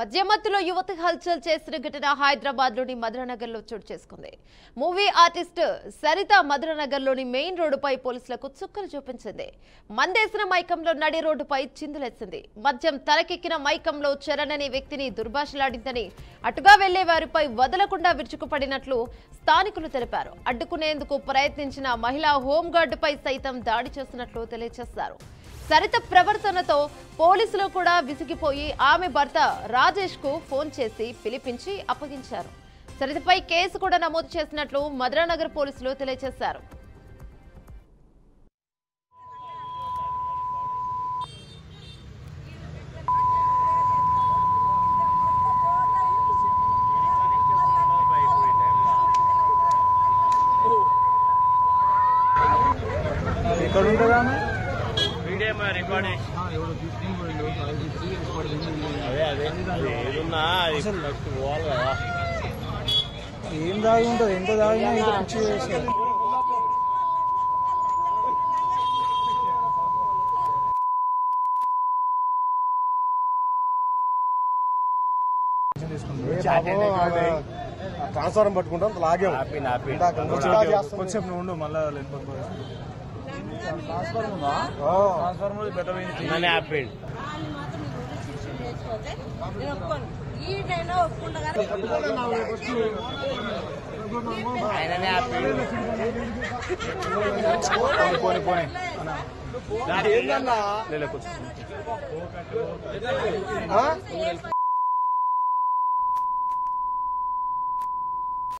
మధ్యమత్తులో యువతి హల్చల్ చేసిన ఘటన హైదరాబాద్ లోని మధురనగర్ లో చోటు చేసుకుంది. మూవీ ఆర్టిస్ట్ సరిత మధురనగర్ లోని మెయిన్ రోడ్డుపై పోలీసులకు చుక్కలు చూపించింది. మందేసిన మైకంలో నడి రోడ్డుపై చిందులేసింది. మద్యం తలకెక్కిన మైకంలో చరణ్ అనే వ్యక్తిని దుర్భాషలాడిందని, అటుగా వెళ్లే వారిపై వదలకుండా విరుచుకుపడినట్లు స్థానికులు తెలిపారు. అడ్డుకునేందుకు ప్రయత్నించిన మహిళా హోంగార్డుపై సైతం దాడి చేసినట్లు తెలియజేశారు. సరిత ప్రవర్తనతో పోలీసులు కూడా విసిగిపోయి ఆమె భర్త రాజేష్ కు ఫోన్ చేసి పిలిపించి అప్పగించారు. సరితపై కేసు కూడా నమోదు చేసినట్లు మధురనగర్ పోలీసులు తెలియజేశారు. ఏం దాగి ఉంటుంది, ఎంత దాగినా ఇంత పిచ్చి చేస్తారు. ట్రాన్స్ఫార్మర్ పట్టుకుంటాం లాగాము కొంచెం నువ్వు ఉండు, మళ్ళీ ట్రాన్స్ఫార్మర్ బెటర్ ఏందన్నా